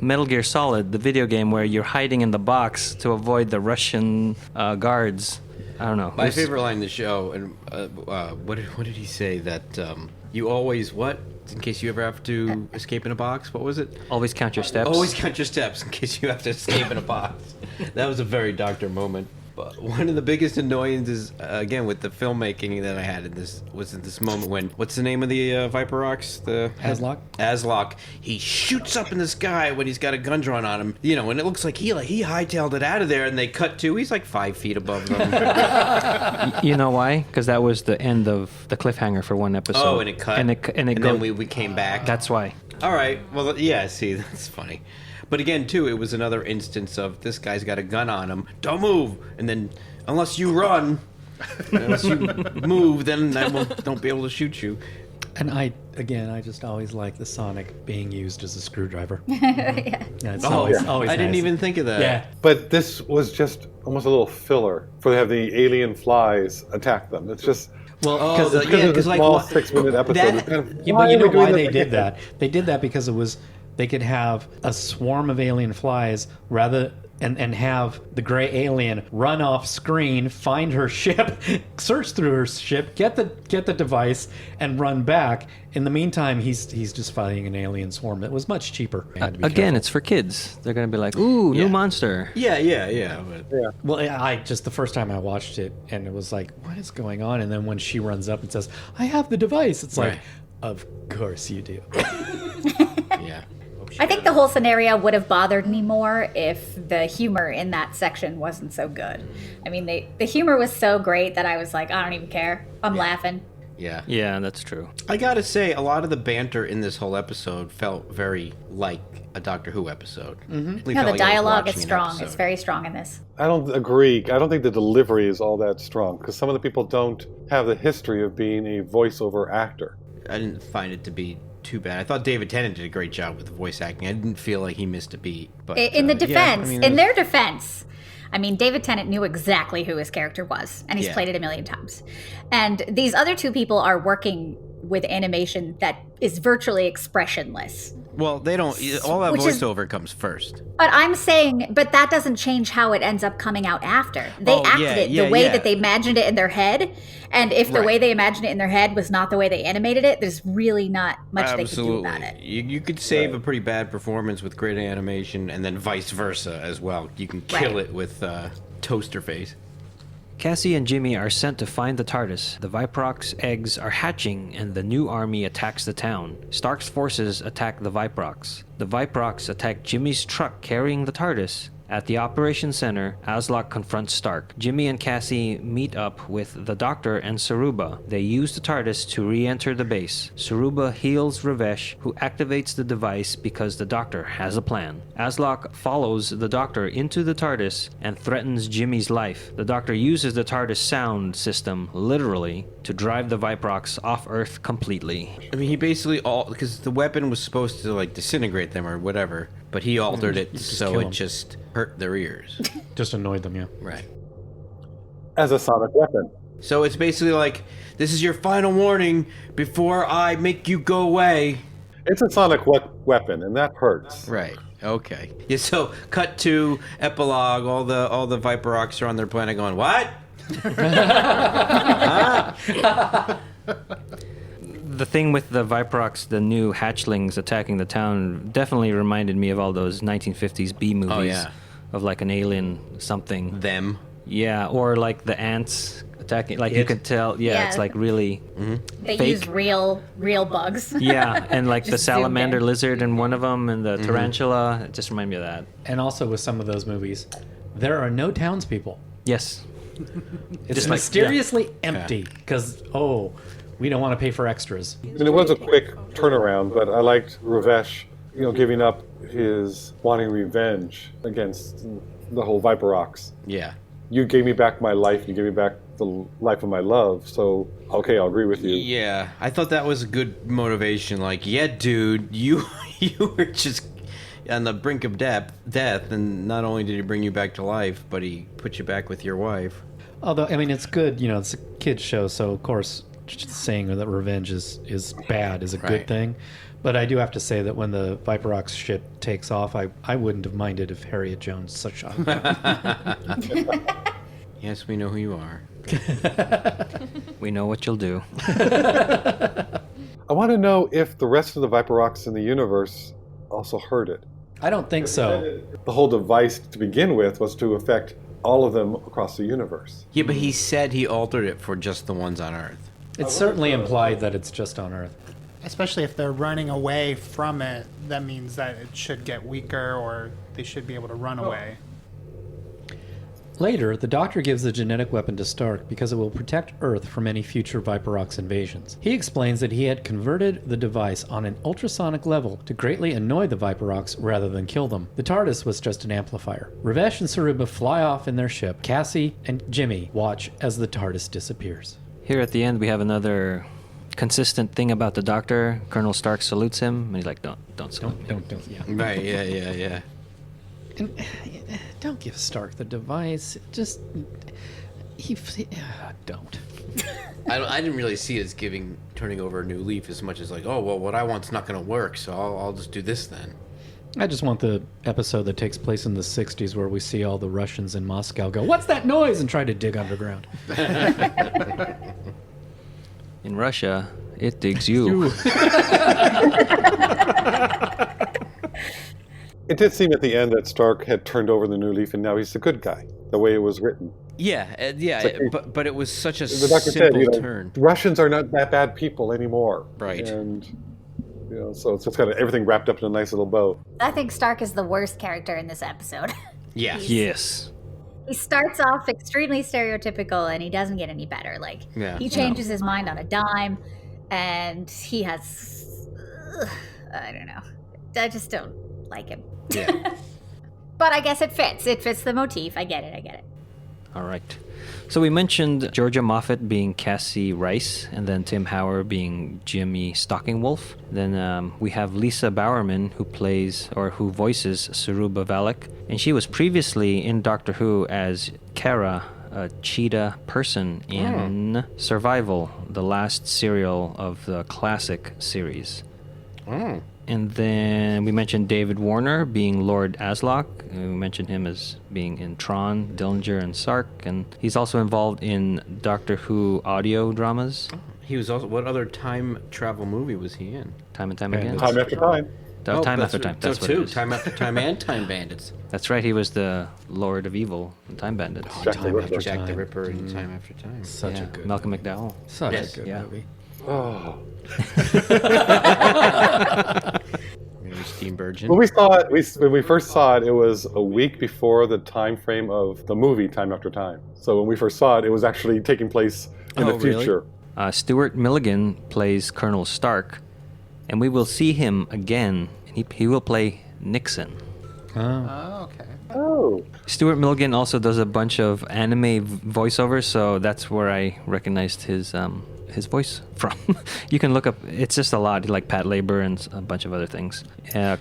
Metal Gear Solid, the video game where you're hiding in the box to avoid the Russian guards. I don't know. My favorite line in the show, and what did he say? That you always what? In case you ever have to escape in a box. What was it? Always count your steps. Always count your steps in case you have to escape in a box. That was a very Doctor moment. But one of the biggest annoyances, again, with the filmmaking that I had in this moment when, what's the name of the Viperox? The Aslak? Aslak. He shoots up in the sky when he's got a gun drawn on him, and it looks like he hightailed it out of there, and they cut to, he's like 5 feet above them. You know why? Because that was the end of the cliffhanger for one episode. Oh, and it cut. And then we came back. That's why. All right. Well, yeah, see, that's funny. But again, too, it was another instance of this guy's got a gun on him. Don't move. And then, unless you run, unless you move, then I don't be able to shoot you. And I just always like the Sonic being used as a screwdriver. Yeah. Yeah, it's Oh, always I didn't nice. even think of that. Yeah. But this was just almost a little filler for to have the alien flies attack them. It's just... Well, Oh, because yeah, it's a because small like 6-minute episode. that- It's kind of, yeah, why but you are know we doing why this they did again? that? They did that because they could have a swarm of alien flies rather and have the gray alien run off screen, find her ship, search through her ship, get the device, and run back. In the meantime, he's just fighting an alien swarm. It was much cheaper. Had to be Again, careful. it's for kids. They're going to be like, ooh, Yeah. new monster. Yeah. But Well, I just the first time I watched it, and it was like, what is going on? And then when she runs up and says, "I have the device," it's like, Right. Of course you do. Yeah. I think the whole scenario would have bothered me more if the humor in that section wasn't so good. I mean, the humor was so great that I was like, I don't even care. I'm laughing. Yeah. Yeah, that's true. I gotta say, a lot of the banter in this whole episode felt very like a Doctor Who episode. Mm-hmm. No, the dialogue is strong. It's very strong in this. I don't agree. I don't think the delivery is all that strong because some of the people don't have the history of being a voiceover actor. I didn't find it to be too bad. I thought David Tennant did a great job with the voice acting. I didn't feel like he missed a beat. But In the defense, yeah, I mean, in their defense, I mean, David Tennant knew exactly who his character was, and he's played it a million times. And these other two people are working with animation that is virtually expressionless. well, they don't. All that Which is- voiceover comes first. But I'm saying, but that doesn't change how it ends up coming out after. They acted it the way that they imagined it in their head. And if the way they imagined it in their head was not the way they animated it, there's really not much they could do about it. You could save a pretty bad performance with great animation, and then vice versa as well. You can kill it with toaster face. Cassie and Jimmy are sent to find the Tardis. The Viprox eggs are hatching and the new army attacks the town. Stark's forces attack the Viprox. The Viprox attack Jimmy's truck carrying the Tardis. At the Operations Center, Aslak confronts Stark. Jimmy and Cassie meet up with the Doctor and Saruba. They use the TARDIS to re-enter the base. Saruba heals Ravesh, who activates the device because the Doctor has a plan. Aslak follows the Doctor into the TARDIS and threatens Jimmy's life. The Doctor uses the TARDIS sound system, literally, to drive the Viprox off Earth completely. I mean, he basically because the weapon was supposed to like disintegrate them or whatever, but he altered it so kill it 'em. just hurt their ears. Just annoyed them, yeah. Right. As a sonic weapon. So it's basically like, this is your final warning before I make you go away. It's a sonic weapon, and that hurts. Right. Okay. Yeah. So cut to epilogue. All the Viperox are on their planet going, what? The thing with the Viprox, the new hatchlings attacking the town, definitely reminded me of all those 1950s B movies. Oh, yeah. Of like an alien something. Them. Yeah, or like the ants attacking. Like you could tell, Yeah. it's like really They fake. use real bugs. Yeah, and like the Just zoomed salamander in. lizard in one of them, and the tarantula. It just reminded me of that. And also with some of those movies, there are no townspeople. Yes. It's Just like- mysteriously empty because, we don't want to pay for extras. And it was a quick turnaround, but I liked Ravesh, giving up his wanting revenge against the whole Viperox. Yeah. You gave me back my life, you gave me back the life of my love, so okay, I'll agree with you. Yeah. I thought that was a good motivation. Like, yeah, dude, you were just on the brink of death, and not only did he bring you back to life, but he put you back with your wife. Although, I mean, it's good, it's a kid's show, so of course, just saying that revenge is bad is a good Right. thing. But I do have to say that when the Viperox ship takes off, I wouldn't have minded if Harriet Jones shot him. Yes, we know who you are. We know what you'll do. I want to know if the rest of the Viperox in the universe also heard it. I don't think so. The whole device to begin with was to affect all of them across the universe. Yeah, but he said he altered it for just the ones on Earth. It's certainly implied that it's just on Earth. Especially if they're running away from it, that means that it should get weaker or they should be able to run away. Later, the Doctor gives the genetic weapon to Stark because it will protect Earth from any future Viperox invasions. He explains that he had converted the device on an ultrasonic level to greatly annoy the Viperox rather than kill them. The TARDIS was just an amplifier. Ravesh and Saruba fly off in their ship. Cassie and Jimmy watch as the TARDIS disappears. Here at the end, we have another consistent thing about the Doctor. Colonel Stark salutes him, and he's like, "Don't salute me." Don't, yeah. Right, yeah. And, don't give Stark the device. Just, don't. I didn't really see it as turning over a new leaf as much as like, oh, well, what I want's not going to work, so I'll just do this then. I just want the episode that takes place in the 60s where we see all the Russians in Moscow go, "What's that noise?" and try to dig underground. In Russia, it digs you. It did seem at the end that Stark had turned over the new leaf and now he's the good guy. the way it was written. Yeah, but it was such a The doctor said, simple turn. Russians are not that bad people anymore. Right. And, so it's just kind of everything wrapped up in a nice little bow. I think Stark is the worst character in this episode. Yeah. Yes. He starts off extremely stereotypical and he doesn't get any better. Like, he changes his mind on a dime and he has... I don't know. I just don't like him. Yeah. But I guess it fits. It fits the motif. I get it. All right. So we mentioned Georgia Moffat being Cassie Rice, and then Tim Howard being Jimmy Stockingwolf. Then we have Lisa Bowerman, who voices Suruba Valak, and she was previously in Doctor Who as Kara, a cheetah person in Survival, the last serial of the classic series. Oh. And then we mentioned David Warner being Lord Aslock. We mentioned him as being in Tron, Dillinger, and Sark. And he's also involved in Doctor Who audio dramas. He was also... What other time travel movie was he in? Time and time again. Time after time. Time after time. That's what it is. Time after time and Time Bandits. That's right. He was the Lord of Evil in Time Bandits. Jack the Ripper. Jack the Ripper in Time After Time. Such a good Malcolm McDowell. Such Yes. a good Yeah. movie. Oh. Maybe Steenburgen. When we saw it, when we first saw it, it was a week before the time frame of the movie Time After Time. So when we first saw it, it was actually taking place in the really? future. Stuart Milligan plays Colonel Stark, and we will see him again. And he will play Nixon. Oh. Oh, okay. Oh. Stuart Milligan also does a bunch of anime voiceovers, so that's where I recognized his voice from. You can look up, it's just a lot, like Pat Labor and a bunch of other things.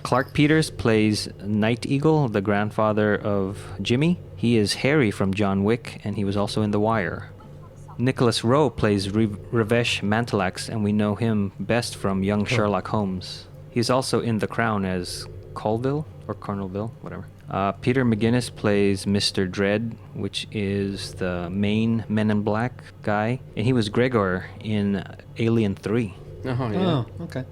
Clark Peters plays Night Eagle, the grandfather of Jimmy. He is Harry from John Wick, and he was also in The Wire. Nicholas Rowe plays Ravesh Mantelax, and we know him best from Young Sherlock Holmes. He's also in The Crown as Colville, or Cornelville, whatever. Peter McGinnis plays Mr. Dread, which is the main Men in Black guy. And he was Gregor in Alien 3. Oh, yeah. Oh, okay.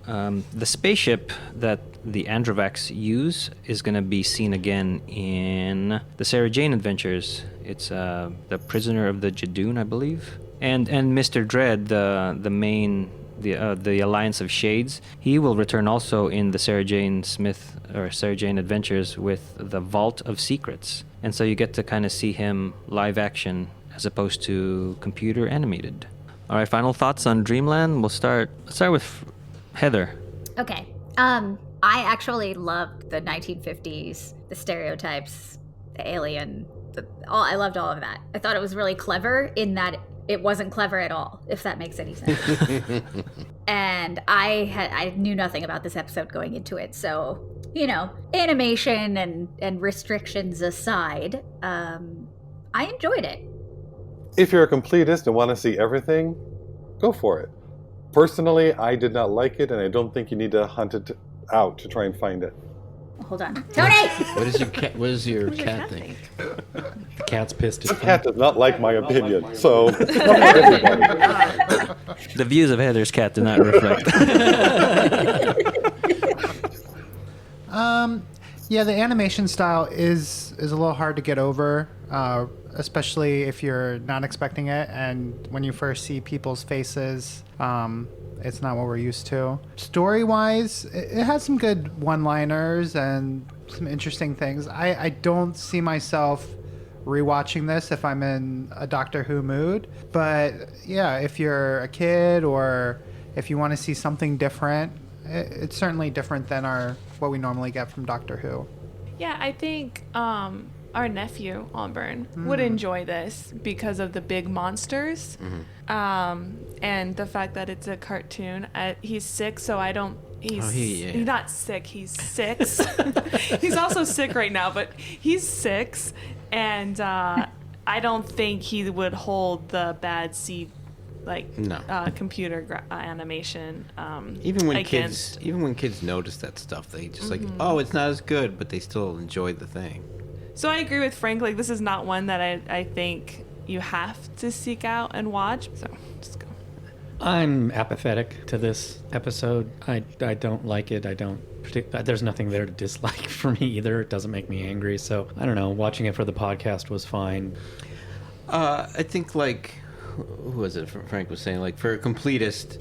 The spaceship that the Androvacs use is going to be seen again in the Sarah Jane Adventures. It's the Prisoner of the Jadoon, I believe. And Mr. Dread, the main... The Alliance of Shades, he will return also in the Sarah Jane Adventures with the Vault of Secrets, and so you get to kind of see him live action as opposed to computer animated. All right, final thoughts on Dreamland. Let's start with Heather. Okay. I actually loved the 1950s, the stereotypes, the alien. I loved all of that. I thought it was really clever in that it wasn't clever at all, if that makes any sense. And I knew nothing about this episode going into it, so animation and restrictions aside, I enjoyed it. If you're a completist and want to see everything, go for it. Personally, I did not like it, and I don't think you need to hunt it out to try and find it. Hold on, Tony. What does your cat think? The cat's pissed. The cat does not like my opinion, so it's not for everybody. The views of Heather's cat do not reflect. Yeah, the animation style is a little hard to get over, especially if you're not expecting it, and when you first see people's faces, it's not what we're used to. Story-wise, it has some good one-liners and some interesting things. I don't see myself rewatching this if I'm in a Doctor Who mood, but yeah, if you're a kid or if you want to see something different, it's certainly different than what we normally get from Doctor Who. Yeah, I think our nephew, Auburn, would enjoy this because of the big monsters. And the fact that it's a cartoon. He's 6, so I don't... He's not sick, he's 6. He's also sick right now, but he's 6. And I don't think he would hold the bad seed computer animation. Even when against... kids notice that stuff, they just oh, it's not as good, but they still enjoy the thing. So I agree with Frank. Like, this is not one that I think you have to seek out and watch. So just go. I'm apathetic to this episode. I don't like it. I don't there's nothing there to dislike for me either. It doesn't make me angry. So I don't know. Watching it for the podcast was fine. I think like, who was it? Frank was saying like for a completist,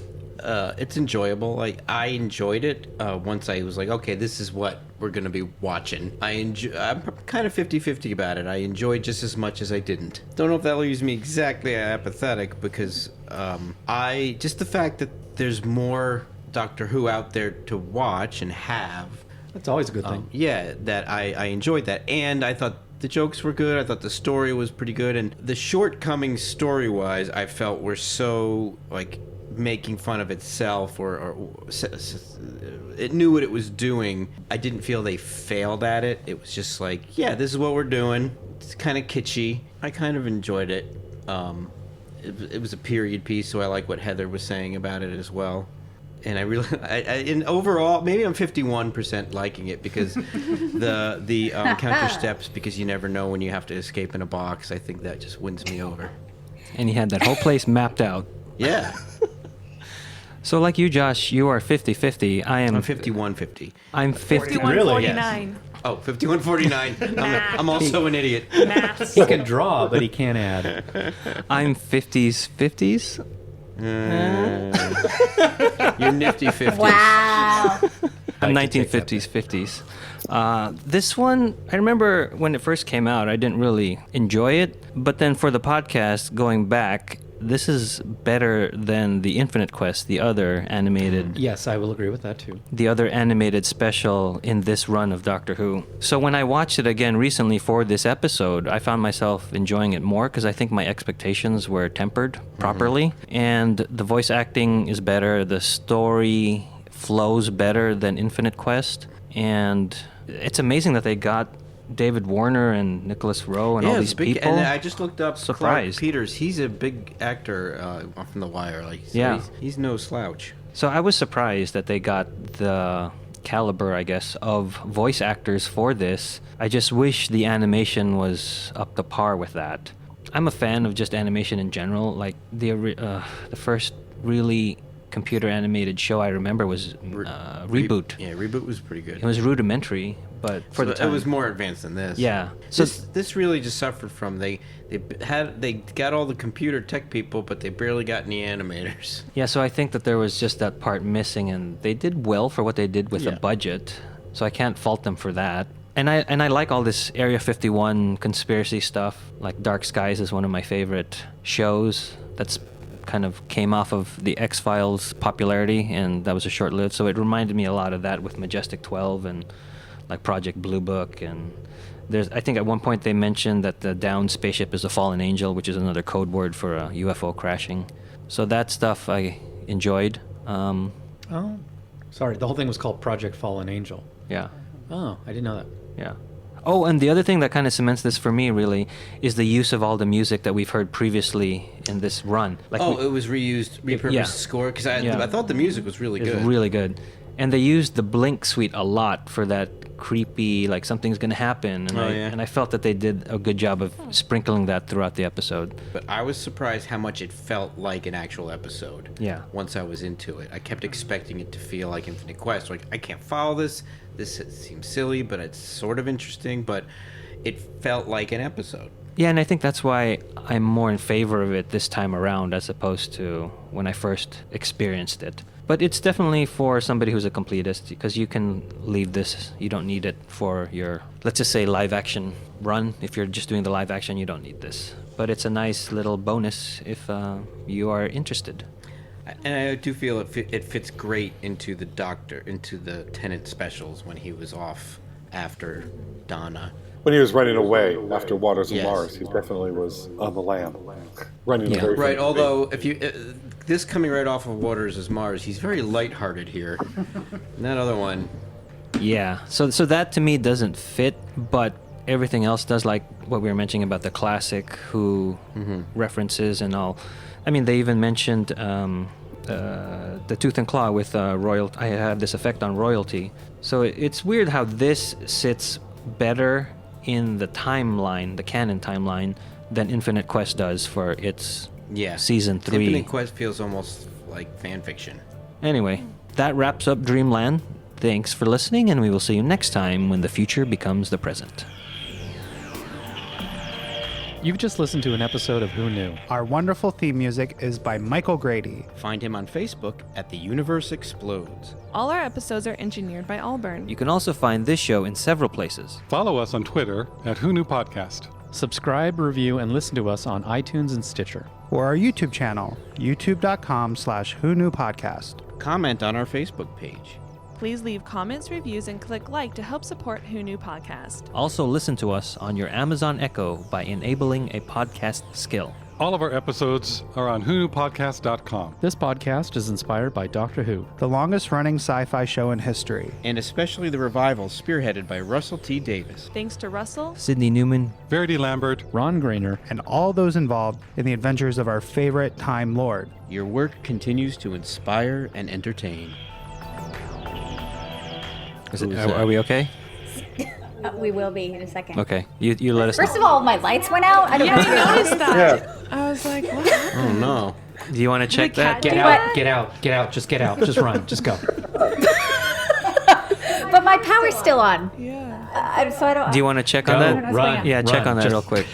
it's enjoyable. Like I enjoyed it once I was like, okay, this is what we're gonna be watching. I'm kind of 50-50 about it. I enjoyed just as much as I didn't. Don't know if that leaves me exactly apathetic because just the fact that there's more Doctor Who out there to watch and have. That's always a good thing. Yeah, that I enjoyed that, and I thought the jokes were good. I thought the story was pretty good, and the shortcomings story-wise, I felt were so like making fun of itself, or it knew what it was doing. I didn't feel they failed at it. It was just like, yeah, this is what we're doing. It's kind of kitschy. I kind of enjoyed it. It was a period piece, so I like what Heather was saying about it as well. And I really, in overall, maybe I'm 51% liking it because the counter steps, because you never know when you have to escape in a box. I think that just wins me over. And he had that whole place mapped out. Yeah. So like you, Josh, you are 50-50. I'm 51-50. I'm 50. 51-49. Oh, 51-49. I'm also an idiot. Maths. He can draw, but he can't add. I'm 50s. You're nifty 50s. Wow. I'm I can take that 1950s, 50s. This one, I remember when it first came out, I didn't really enjoy it. But then for the podcast, going back, this is better than the Infinite Quest, the other animated Yes, I will agree with that too. the other animated special in this run of Doctor Who. So when I watched it again recently for this episode, I found myself enjoying it more because I think my expectations were tempered properly. And the voice acting is better, the story flows better than Infinite Quest. And it's amazing that they got David Warner and Nicholas Rowe and all these big, people. And I just looked up Surprised. Clark Peters. He's a big actor from The Wire. Like, so Yeah. he's no slouch. So I was surprised that they got the caliber, I guess, of voice actors for this. I just wish the animation was up to par with that. I'm a fan of just animation in general. Like the first really computer animated show I remember was Reboot. Yeah, Reboot was pretty good. It was rudimentary, but for the time, it was more advanced than this. Yeah. So This really just suffered from they got all the computer tech people, but they barely got any animators. yeah, so I think that there was just that part missing, and they did well for what they did with the Yeah. budget. So I can't fault them for that. And I like all this Area 51 conspiracy stuff. Like Dark Skies is one of my favorite shows. That's kind of came off of the X-Files popularity, and that was a short-lived. So it reminded me a lot of that with Majestic 12 and like Project Blue Book. And I think at one point they mentioned that the downed spaceship is a fallen angel, which is another code word for a UFO crashing. So that stuff I enjoyed. Oh, sorry. The whole thing was called Project Fallen Angel. Yeah. Oh, I didn't know that. Yeah. Oh, and the other thing that kind of cements this for me really is the use of all the music that we've heard previously in this run. Like It was repurposed Yeah. score because I Yeah. thought the music was really It's good. really good. And they used the Blink suite a lot for that creepy, like something's going to happen. And, and I felt that they did a good job of sprinkling that throughout the episode. But I was surprised how much it felt like an actual episode. Yeah. Once I was into it, I kept expecting it to feel like Infinite Quest. Like, I can't follow this. This seems silly, but it's sort of interesting. But it felt like an episode. Yeah, and I think that's why I'm more in favor of it this time around as opposed to when I first experienced it. But it's definitely for somebody who's a completist, because you can leave this. You don't need it for your, let's just say, live action run. If you're just doing the live action, you don't need this. But it's a nice little bonus if you are interested. And I do feel it fits great into the Tennant specials when he was off after Donna. When he was running away after Waters of Yes. Mars, he definitely was on the lam, running Yeah. away. Right, although if you this coming right off of Waters as Mars, he's very lighthearted here. And that other one, Yeah, so that to me doesn't fit, but everything else does, like what we were mentioning about the classic Who references and all. I mean, they even mentioned the Tooth and Claw with royalty. I have this effect on royalty. So it's weird how this sits better in the timeline, the canon timeline, than Infinite Quest does for its season 3. Infinite Quest feels almost like fan fiction. Anyway, that wraps up Dreamland. Thanks for listening, and we will see you next time when the future becomes the present. You've just listened to an episode of Who Knew? Our wonderful theme music is by Michael Grady. Find him on Facebook at The Universe Explodes. All our episodes are engineered by Allburn. You can also find this show in several places. Follow us on Twitter at Who Knew Podcast. Subscribe, review, and listen to us on iTunes and Stitcher. Or our YouTube channel, youtube.com/Who Knew Podcast. Comment on our Facebook page. Please leave comments, reviews, and click like to help support Who Knew Podcast. Also listen to us on your Amazon Echo by enabling a podcast skill. All of our episodes are on whoknewpodcast.com. This podcast is inspired by Doctor Who. The longest running sci-fi show in history. And especially the revival spearheaded by Russell T. Davis. Thanks to Russell, Sydney Newman, Verity Lambert, Ron Grainer, And all those involved in the adventures of our favorite Time Lord. Your work continues to inspire and entertain. Are we okay? We will be in a second. Okay, you let us know. First of all, my lights went out. I don't know. I noticed that. Yeah. I was like, what happened? Oh no. Do you want to check The cat that? did Get out, just get out, just run, just go. But my power's still on. Yeah. So I don't. Do you want to check on Go, that? what's going run, on. Yeah, check run, on that just- real quick.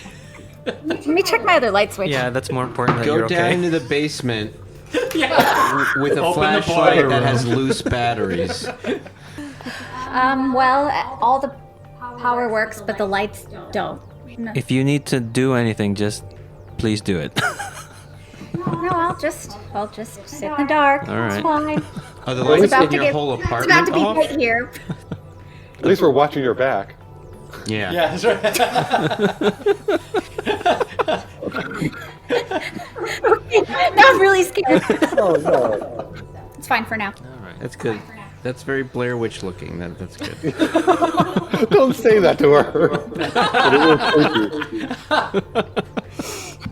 Let me check my other light switch. Yeah, that's more important that Go you're down okay. into the basement with a Open the flashlight boiler that has room. loose batteries. Well, all the power works, but the lights don't. No, If you need to do anything, just please do it. no, I'll just sit in the dark. All It's right. fine. Are the It's lights about in to your get. whole It's about apartment to be off? right here. At least we're watching your back. Yeah. that's right. No, I'm really scared. Oh, no. It's fine for now. That's good. That's very Blair Witch looking. That's good. Don't say that to her. It will freak you.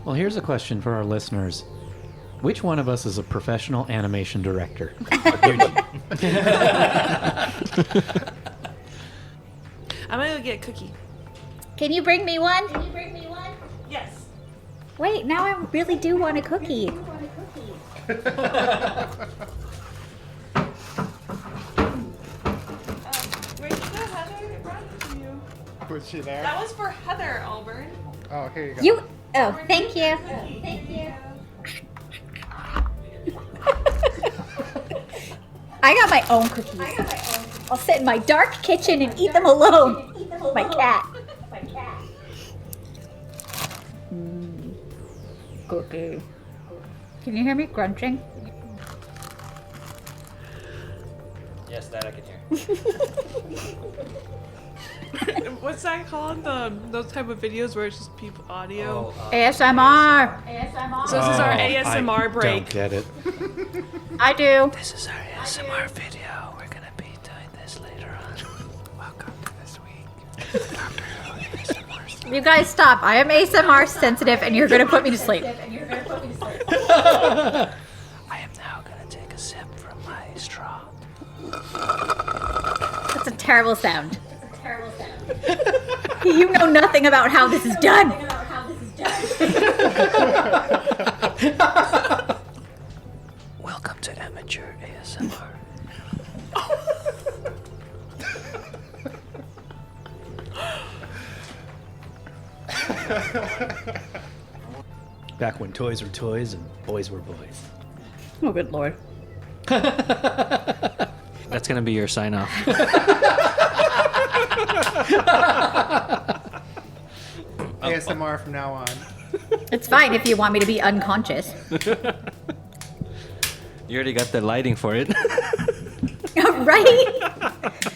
Well, here's a question for our listeners. Which one of us is a professional animation director? I'm gonna go get a cookie. Can you bring me one? Yes. Wait, now I really do want a cookie. Where'd you go, Heather? I brought it to you. Was she there? That was for Heather, Allburn. Oh, here you go. You. Oh, thank you. Thank you. I got my own cookies. I'll sit in my dark kitchen and eat them alone. My cat. Cookie. Can you hear me crunching? Yes, that I can hear. What's that called? Those type of videos where it's just people audio. ASMR. So this is our ASMR break. Don't get it. I do. This is our ASMR video. We're gonna be doing this later on. Welcome to this week. Doctor Who ASMR. You guys stop. I am ASMR sensitive and you're going to put me to sleep. I am now gonna take a sip from my straw. That's a terrible sound. You know nothing about how this is done. Welcome to amateur ASMR. Back when toys were toys and boys were boys. Oh, good lord. That's gonna be your sign off. ASMR from now on. It's fine if you want me to be unconscious. You already got the lighting for it. Right?